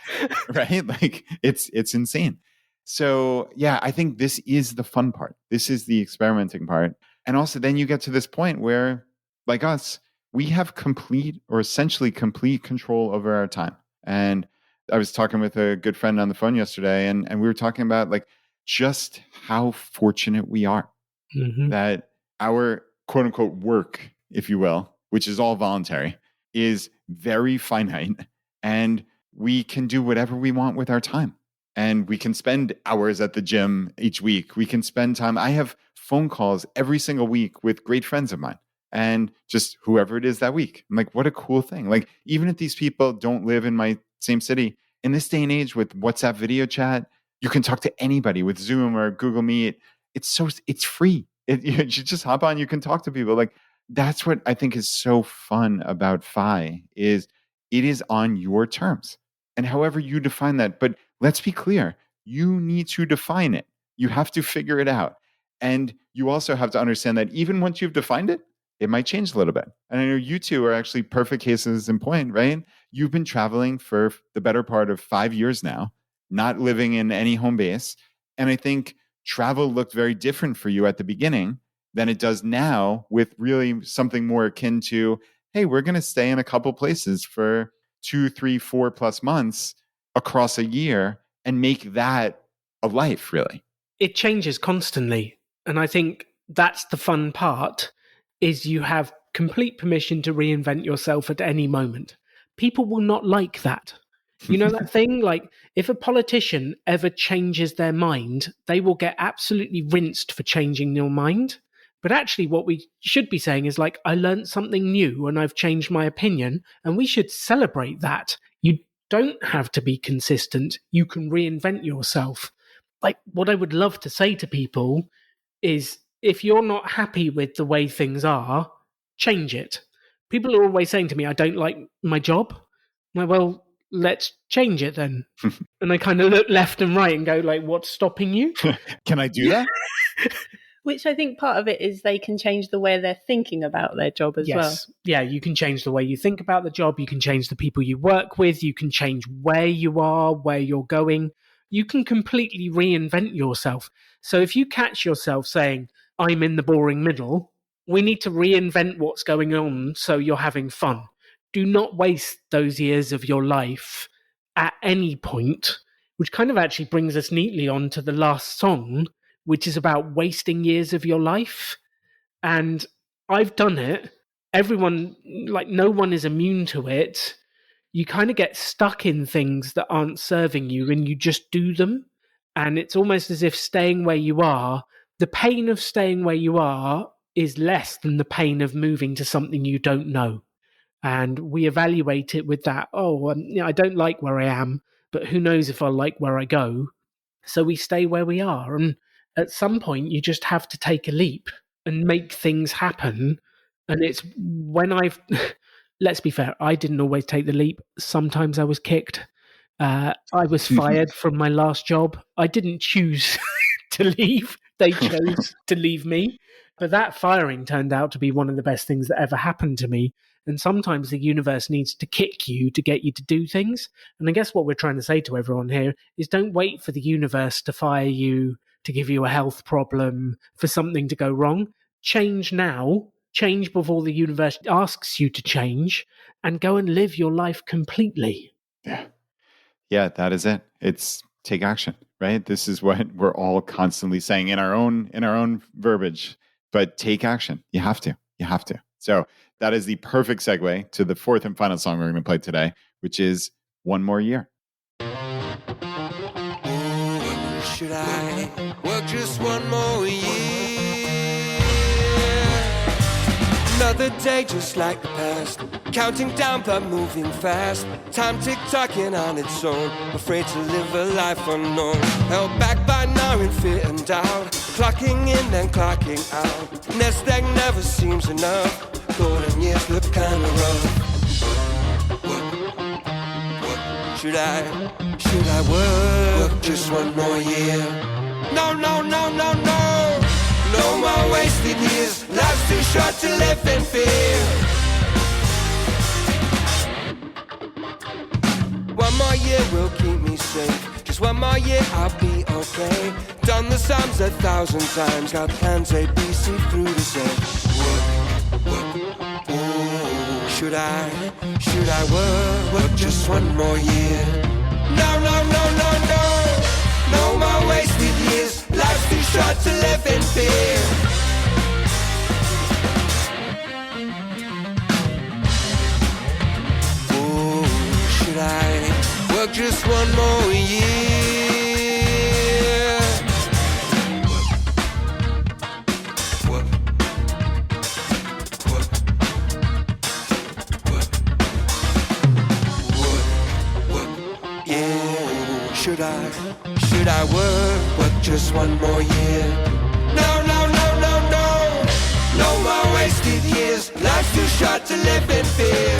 right? Like it's insane. So yeah, I think this is the fun part. This is the experimenting part. And also then you get to this point where, like us, we have complete or essentially complete control over our time. And I was talking with a good friend on the phone yesterday, and we were talking about like just how fortunate we are that our quote unquote work, if you will, which is all voluntary, is very finite, and we can do whatever we want with our time. And we can spend hours at the gym each week. We can spend time. I have phone calls every single week with great friends of mine and just whoever it is that week. I'm like, what a cool thing. Like, even if these people don't live in my same city, in this day and age with WhatsApp video chat, you can talk to anybody with Zoom or Google Meet. It's free. You just hop on, you can talk to people. Like, that's what I think is so fun about FI is it is on your terms. And however you define that, but let's be clear, you need to define it. You have to figure it out. And you also have to understand that even once you've defined it, it might change a little bit. And I know you two are actually perfect cases in point, right? You've been traveling for the better part of 5 years now, not living in any home base. And I think travel looked very different for you at the beginning than it does now, with really something more akin to, hey, we're going to stay in a couple places for 2, 3, 4+ months across a year and make that a life, really. It changes constantly. And I think that's the fun part, is you have complete permission to reinvent yourself at any moment. People will not like that. You know that thing? Like, if a politician ever changes their mind, they will get absolutely rinsed for changing your mind. But actually what we should be saying is like, I learned something new and I've changed my opinion, and we should celebrate that. don't have to be consistent. You can reinvent yourself. Like, what I would love to say to people is, if you're not happy with the way things are, change it. People are always saying to me, I don't like my job. I'm like, well, let's change it then. And I kind of look left and right and go, like, what's stopping you? Can I do that? Which I think part of it is they can change the way they're thinking about their job as well. Yeah, you can change the way you think about the job. You can change the people you work with. You can change where you are, where you're going. You can completely reinvent yourself. So if you catch yourself saying, I'm in the boring middle, we need to reinvent what's going on so you're having fun. Do not waste those years of your life at any point, which kind of actually brings us neatly on to the last song, which is about wasting years of your life. And I've done it. Everyone, like, no one is immune to it. You kind of get stuck in things that aren't serving you and you just do them. And it's almost as if staying where you are, the pain of staying where you are is less than the pain of moving to something you don't know. And we evaluate it with that, I don't like where I am, but who knows if I like where I go. So we stay where we are. And at some point, you just have to take a leap and make things happen. And it's when let's be fair, I didn't always take the leap. Sometimes I was kicked. I was fired from my last job. I didn't choose to leave. They chose to leave me. But that firing turned out to be one of the best things that ever happened to me. And sometimes the universe needs to kick you to get you to do things. And I guess what we're trying to say to everyone here is, don't wait for the universe to fire you, to give you a health problem, for something to go wrong. Change now. Change before the universe asks you to change, and go and live your life completely. Yeah, that is it. It's take action, right? This is what we're all constantly saying in our own verbiage. But take action. You have to. So that is the perfect segue to the fourth and final song we're going to play today, which is One More Year. Should I work just one more year? Another day just like the past, counting down but moving fast. Time tick-tocking on its own, afraid to live a life unknown. Held back by now in fear and doubt, clocking in then clocking out. Nest egg never seems enough, golden years look kinda rough. Should I work just one more year? No, no, no, no, no. No more wasted years, life's too short to live in fear. One more year will keep me safe, just one more year I'll be okay. Done the sums 1,000 times, got plans A, B, C through the same. Should I work just one more year? No, no, no, no, no. No more wasted years, life's too short to live in fear. Should I work just one more year? Should I work just one more year? No, no, no, no, no. No more wasted years, life's too short to live in fear.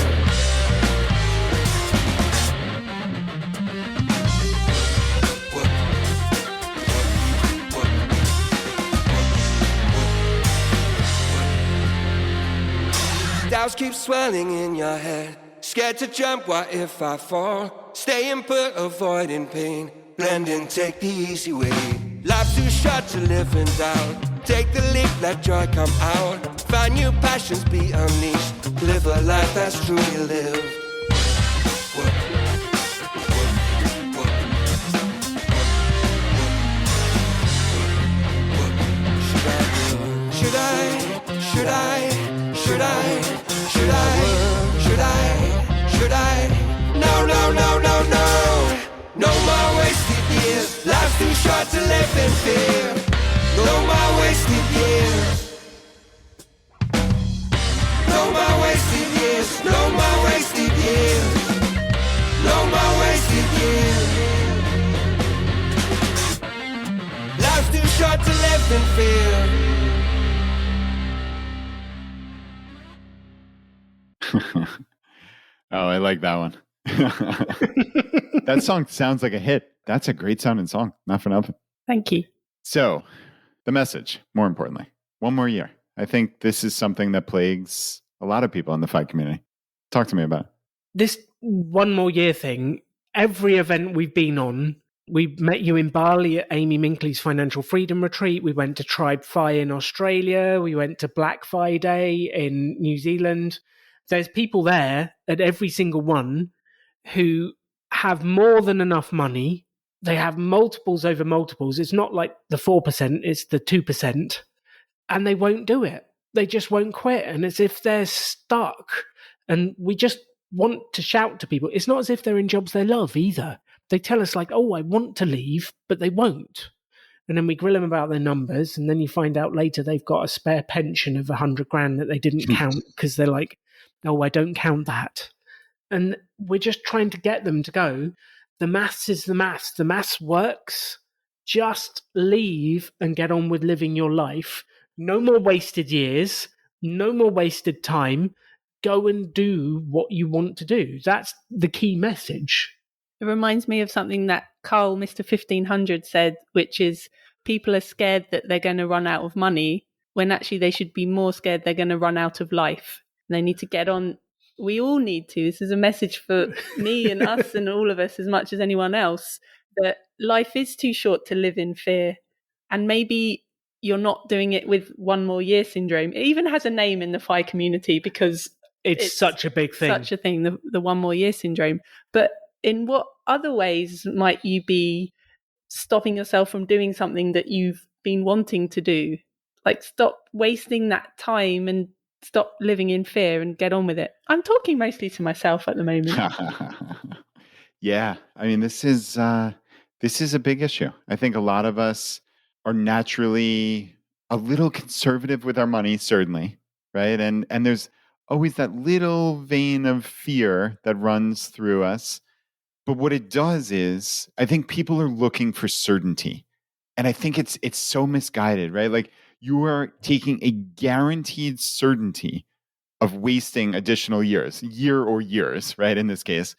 Doubts keep swelling in your head, scared to jump, what if I fall? Staying put, avoiding pain, blending, take the easy way. Life's too short to live in doubt, take the leap, let joy come out. Find new passions, be unleashed, live a life that's truly lived. Should I? No, no, no, no, no. No more wasted years, life's too short to live in fear. No more wasted years. No more wasted years, no more wasted years. No more wasted years. trust and fear. Oh, I like that one. That song sounds like a hit. That's a great sounding song. Not for nothing. Thank you. So, the message, more importantly, one more year. I think this is something that plagues a lot of people in the FI community. Talk to me about it. This one more year thing, every event we've been on, we met you in Bali at Amy Minkley's Financial Freedom Retreat. We went to Tribe FI in Australia. We went to Black FI Day in New Zealand. There's people there at every single one who have more than enough money. They have multiples over multiples. It's not like the 4%, it's the 2%. And they won't do it. They just won't quit. And it's as if they're stuck. And we just want to shout to people. It's not as if they're in jobs they love either. They tell us like, oh, I want to leave, but they won't. And then we grill them about their numbers. And then you find out later they've got a spare pension of 100 grand that they didn't count because they're like, oh, I don't count that. And we're just trying to get them to go, the maths is the maths. The maths works. Just leave and get on with living your life. No more wasted years. No more wasted time. Go and do what you want to do. That's the key message. It reminds me of something that Carl, Mr. 1500, said, which is people are scared that they're going to run out of money when actually they should be more scared they're going to run out of life. And they need to get on. We all need to. This is a message for me and us and all of us as much as anyone else, that life is too short to live in fear. And maybe you're not doing it with one more year syndrome. It even has a name in the FI community because it's such a big thing. Such a thing, the one more year syndrome. But in what other ways might you be stopping yourself from doing something that you've been wanting to do? Like, stop wasting that time and stop living in fear and get on with it. I'm talking mostly to myself at the moment. Yeah. I mean, this is a big issue. I think a lot of us are naturally a little conservative with our money, certainly, right? And there's always that little vein of fear that runs through us. But what it does is, I think people are looking for certainty. And I think it's so misguided, right? Like, you are taking a guaranteed certainty of wasting additional year or years, right? In this case,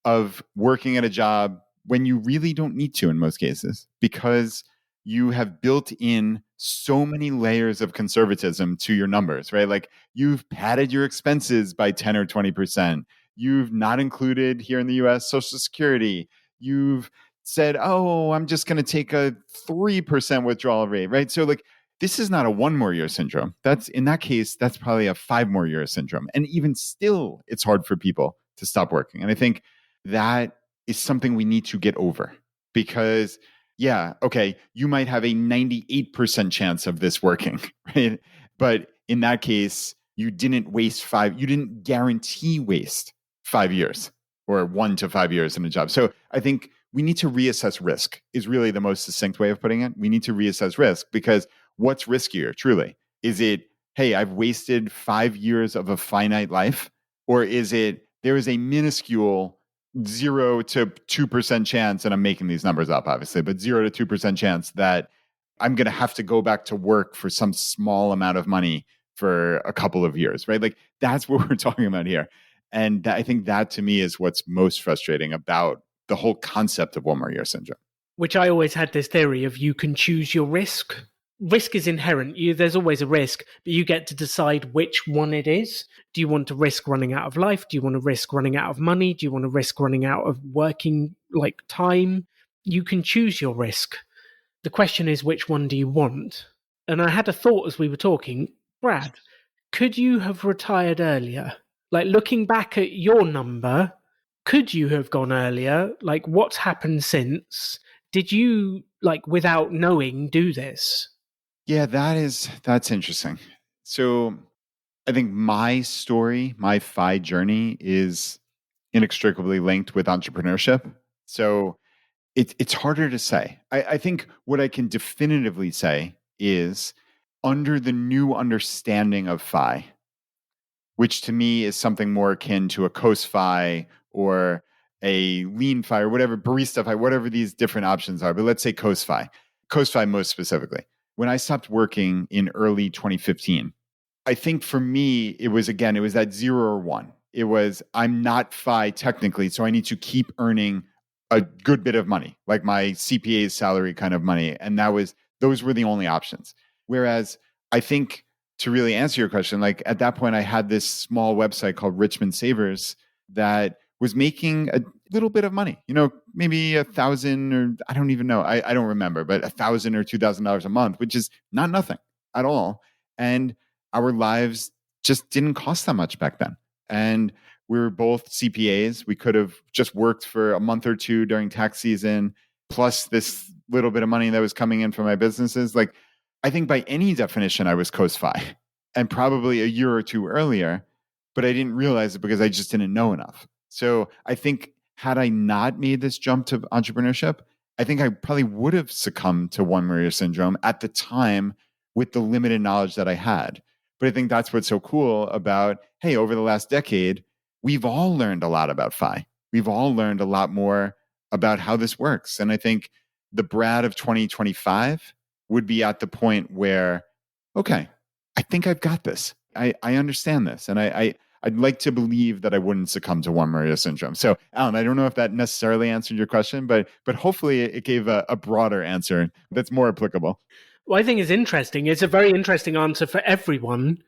of working at a job when you really don't need to in most cases, because you have built in so many layers of conservatism to your numbers, right? Like, you've padded your expenses by 10 or 20%. You've not included here in the US Social Security. You've said, oh, I'm just going to take a 3% withdrawal rate, right? So like, this is not a 1 more year syndrome. That's, in that case, that's probably a 5 more year syndrome. And even still, it's hard for people to stop working. And I think that is something we need to get over, because yeah, okay, you might have a 98% chance of this working, right? But in that case, you didn't guarantee waste 5 years or 1 to 5 years in a job. So I think we need to reassess risk is really the most succinct way of putting it. We need to reassess risk, because what's riskier, truly? Is it, hey, I've wasted 5 years of a finite life? Or is it, there is a minuscule 0 to 2% chance, and I'm making these numbers up, obviously, but 0 to 2% chance that I'm going to have to go back to work for some small amount of money for a couple of years, right? Like, that's what we're talking about here. And I think that, to me, is what's most frustrating about the whole concept of 1 more year syndrome. Which I always had this theory of, you can choose your risk. Risk is inherent. There's always a risk, but you get to decide which one it is. Do you want to risk running out of life? Do you want to risk running out of money? Do you want to risk running out of working time? You can choose your risk. The question is, which one do you want? And I had a thought as we were talking, Brad, could you have retired earlier? Like, looking back at your number, could you have gone earlier? Like, what's happened since? Did you, without knowing, do this? Yeah, that's interesting. So I think my story, my FI journey, is inextricably linked with entrepreneurship. So it's harder to say. I think what I can definitively say is, under the new understanding of FI, which to me is something more akin to a ChooseFI or a Lean FI or whatever, Barista FI, whatever these different options are. But let's say ChooseFI most specifically. when I stopped working in early 2015, I think for me, it was that 0 or 1. It was, I'm not FI technically, so I need to keep earning a good bit of money, like my CPA's salary kind of money. And those were the only options. Whereas I think, to really answer your question, like at that point, I had this small website called Richmond Savers that was making a little bit of money, maybe $1,000 or I don't even know. I don't remember, but $1,000 or $2,000 a month, which is not nothing at all. And our lives just didn't cost that much back then. And we were both CPAs. We could have just worked for a month or two during tax season, plus this little bit of money that was coming in from my businesses. Like, I think by any definition, I was ChooseFI, and probably a year or two earlier, but I didn't realize it because I just didn't know enough. So I think had I not made this jump to entrepreneurship, I think I probably would have succumbed to One Maria syndrome at the time with the limited knowledge that I had. But I think that's what's so cool about, hey, over the last decade, we've all learned a lot about FI. We've all learned a lot more about how this works. And I think the Brad of 2025 would be at the point where, okay, I think I've got this. I understand this. And I'd like to believe that I wouldn't succumb to One Maria syndrome. So, Alan, I don't know if that necessarily answered your question, but hopefully it gave a broader answer that's more applicable. Well, I think it's interesting. It's a very interesting answer for everyone.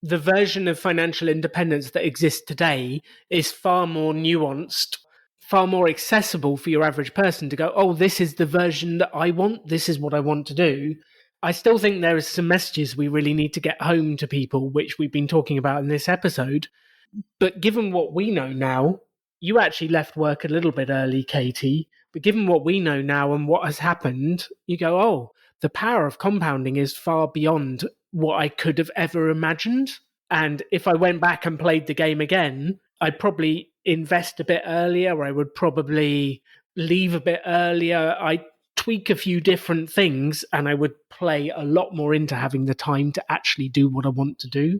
The version of financial independence that exists today is far more nuanced, far more accessible for your average person to go, oh, this is the version that I want. This is what I want to do. I still think there are some messages we really need to get home to people, which we've been talking about in this episode. But given what we know now, you actually left work a little bit early, Katie, but given what we know now and what has happened, you go, oh, the power of compounding is far beyond what I could have ever imagined. And if I went back and played the game again, I'd probably invest a bit earlier, or I would probably leave a bit earlier. I'd tweak a few different things, and I would play a lot more into having the time to actually do what I want to do,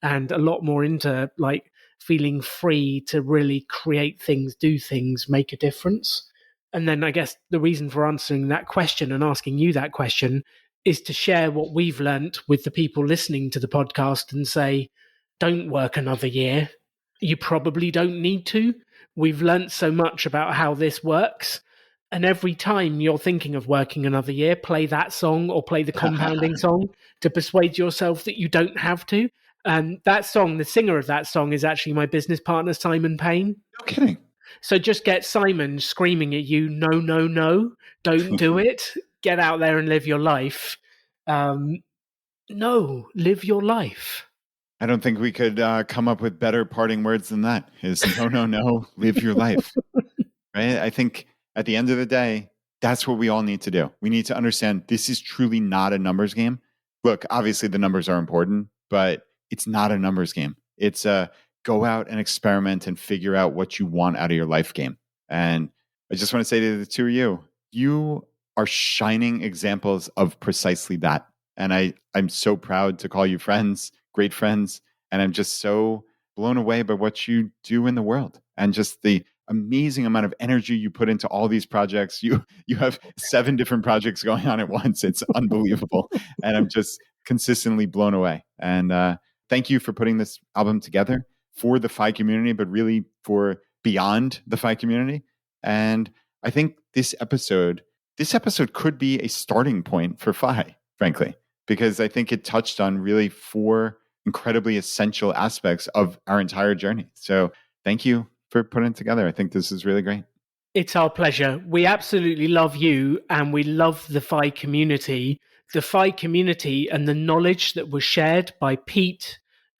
and a lot more into like feeling free to really create things, do things, make a difference. And then I guess the reason for answering that question and asking you that question is to share what we've learnt with the people listening to the podcast and say, don't work another year. You probably don't need to. We've learnt so much about how this works. And every time you're thinking of working another year, play that song or play the compounding song to persuade yourself that you don't have to. And that song, the singer of that song is actually my business partner, Simon Payne. No kidding. So just get Simon screaming at you, no, no, no, don't do it. Get out there and live your life. No, live your life. I don't think we could come up with better parting words than that. Is no, no, no, live your life. Right? I think at the end of the day, that's what we all need to do. We need to understand this is truly not a numbers game. Look, obviously the numbers are important, but it's not a numbers game. It's a go out and experiment and figure out what you want out of your life game. And I just want to say to the two of you, you are shining examples of precisely that. And I'm so proud to call you friends, great friends. And I'm just so blown away by what you do in the world and just the amazing amount of energy you put into all these projects. You have 7 different projects going on at once. It's unbelievable. And I'm just consistently blown away. And thank you for putting this album together for the FI community, but really for beyond the FI community. And I think this episode could be a starting point for FI, frankly, because I think it touched on really 4 incredibly essential aspects of our entire journey. So thank you for putting it together. I think this is really great. It's our pleasure. We absolutely love you and we love the FI community. The FI community and the knowledge that was shared by Pete,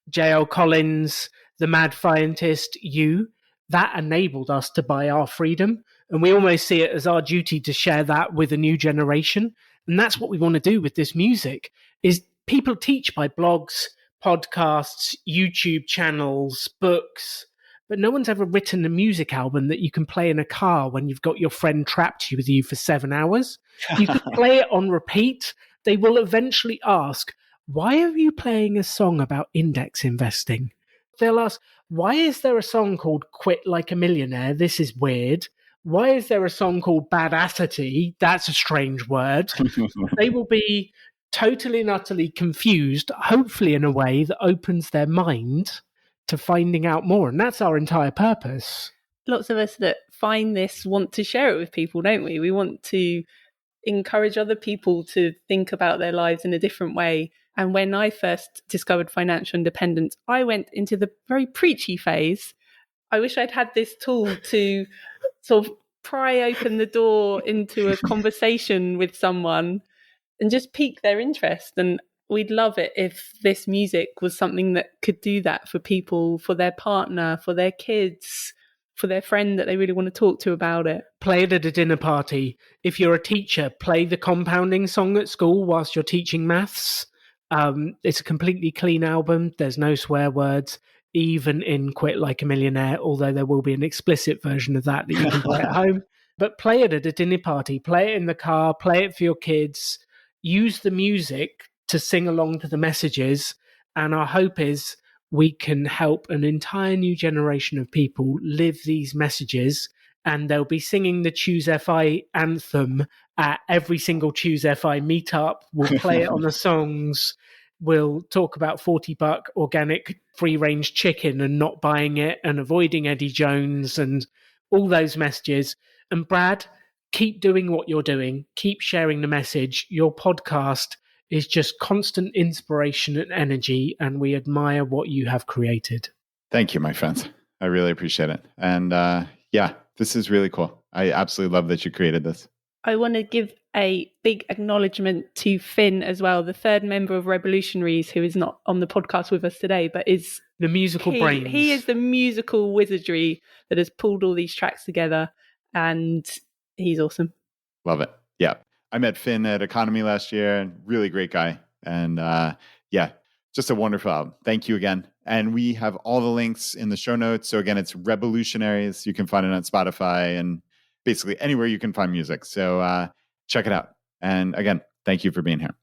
JL Collins, the mad scientist, you, that enabled us to buy our freedom. And we almost see it as our duty to share that with a new generation. And that's what we want to do with this music, is people teach by blogs, podcasts, YouTube channels, books, but no one's ever written a music album that you can play in a car when you've got your friend trapped with you for 7 hours. You could play it on repeat. They will eventually ask, why are you playing a song about index investing? They'll ask, why is there a song called Quit Like a Millionaire? This is weird. Why is there a song called Badassity? That's a strange word. They will be totally and utterly confused, hopefully in a way that opens their mind to finding out more. And that's our entire purpose. Lots of us that find this want to share it with people, don't we? We want to encourage other people to think about their lives in a different way. And when I first discovered financial independence, I went into the very preachy phase. I wish I'd had this tool to sort of pry open the door into a conversation with someone and just pique their interest. And we'd love it if this music was something that could do that for people, for their partner, for their kids, for their friend that they really want to talk to about it. Play it at a dinner party. If you're a teacher, play the compounding song at school whilst you're teaching maths. It's a completely clean album. There's no swear words, even in Quit Like a Millionaire, although there will be an explicit version of that you can play at home. But play it at a dinner party. Play it in the car. Play it for your kids. Use the music to sing along to the messages. And our hope is we can help an entire new generation of people live these messages, and they'll be singing the ChooseFI anthem at every single ChooseFI meetup. We'll play it on the songs. We'll talk about $40 organic free-range chicken and not buying it and avoiding Eddie Jones and all those messages. And Brad, keep doing what you're doing. Keep sharing the message. Your podcast is just constant inspiration and energy, and we admire what you have created. Thank you, my friends. I really appreciate it. And this is really cool. I absolutely love that you created this. I want to give a big acknowledgement to Finn as well, the third member of Rebelutionaries, who is not on the podcast with us today, but is the musical brains. He is the musical wizardry that has pulled all these tracks together, and he's awesome. Love it. Yeah. I met Finn at Economy last year. Really great guy. And just a wonderful album. Thank you again. And we have all the links in the show notes. So again, it's Rebelutionaries. You can find it on Spotify and basically anywhere you can find music. So check it out. And again, thank you for being here.